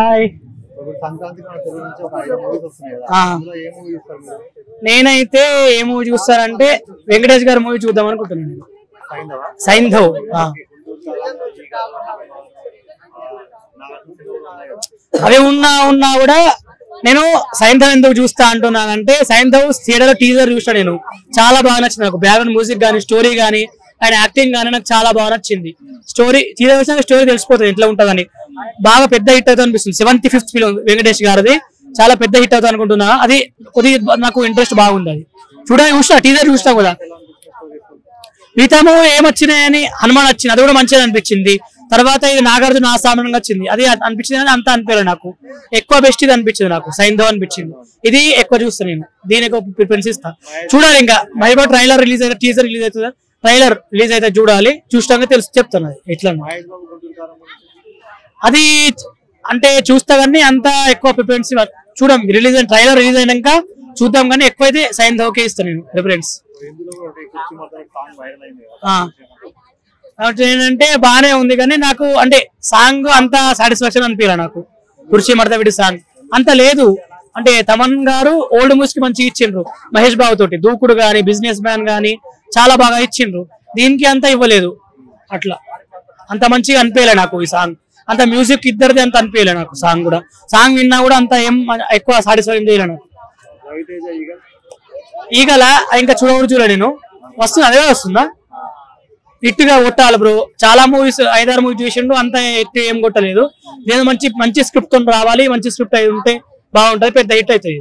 Hi నేనైతే ఏ movie చూస్తానంటే Venkatesh గారి movie చూద్దాం అనుకుంటున్నాను. సైంధవ్ అవి ఉన్నా కూడా నేను సైంధవ్ ఎందుకు చూస్తా అంటున్నానంటే సైంధవ్ థియేటర్ టీజర్ చూస్తా. నేను చాలా బాగా నచ్చింది నాకు. బ్యాక్గ్రౌండ్ మ్యూజిక్ గానీ స్టోరీ గానీ ఆయన యాక్టింగ్ గానీ నాకు చాలా బాగా నచ్చింది. స్టోరీ టీజర్ వచ్చిన స్టోరీ తెలిసిపోతుంది ఎట్లా ఉంటుందని. బాగా పెద్ద హిట్ అవుతుంది అనిపిస్తుంది. 75th ఫిల్మ్ వెంకటేష్ గారిది చాలా పెద్ద హిట్ అవుతుంది అనుకుంటున్నా. అది కొద్దిగా నాకు ఇంట్రెస్ట్ బాగుంది. అది చూస్తా టీజర్ చూస్తా కూడా. మిగతాము ఏమొచ్చినాయని హనుమాన్ వచ్చింది, అది కూడా మంచిగా అనిపించింది. తర్వాత ఇది నాగార్జున ఆసామానంగా వచ్చింది, అది అనిపించింది అని అంత అనిపించలేదు నాకు. ఎక్కువ బెస్ట్ ఇది అనిపించింది నాకు, సైంధవ్ అనిపించింది. ఇది ఎక్కువ చూస్తాను నేను, దీని ఎక్కువ ప్రిఫరెన్స్ ఇస్తా. చూడాలి ఇంకా మహిబా ట్రైలర్ రిలీజ్ అయితే, టీజర్ రిలీజ్ అవుతుంది, ట్రైలర్ రిలీజ్ అయితే చూడాలి. చూస్తాక తెలుసు చెప్తాను అది ఎట్లా. అది అంటే చూస్తా కానీ అంత ఎక్కువ ప్రిఫరెన్స్ చూడం. రిలీజ్ అయిన ట్రైలర్ రిలీజ్ అయినాక చూద్దాం కానీ ఎక్కువైతే సైంధవ్కే ఇస్తాను నేను ప్రిఫరెన్స్. ఏంటంటే బాగానే ఉంది కానీ నాకు అంటే సాంగ్ అంత సాటిస్ఫాక్షన్ అనిపించాలి నాకు. కుర్చీ మడత విడి సాంగ్ అంత లేదు. అంటే తమన్ గారు ఓల్డ్ మూవీస్ కి మంచిగా ఇచ్చిండ్రు. మహేష్ బాబు తోటి దూకుడు గానీ, బిజినెస్ మ్యాన్ గానీ చాలా బాగా ఇచ్చిండ్రు. దీనికి అంత ఇవ్వలేదు. అట్లా అంత మంచిగా అనిపించలే నాకు ఈ సాంగ్. అంత మ్యూజిక్ ఇద్దరిది అంత అనిపించలే నాకు. సాంగ్ కూడా సాంగ్ విన్నా కూడా అంత ఏం ఎక్కువ సాటిస్ఫాక్షన్ చేయలే నాకు. ఈగల ఇంకా చూడ నేను వస్తుంది, అదే వస్తుందా ఇట్టుగా కొట్టాలి బ్రో. చాలా మూవీస్ 5-6 మూవీస్ చూసిండు, అంత ఎట్టు ఏం కొట్టలేదు. నేను మంచి స్క్రిప్ట్ రావాలి, మంచి స్క్రిప్ట్ అయి ఉంటే బాగుంటది, పెద్ద హిట్ అవుతుంది.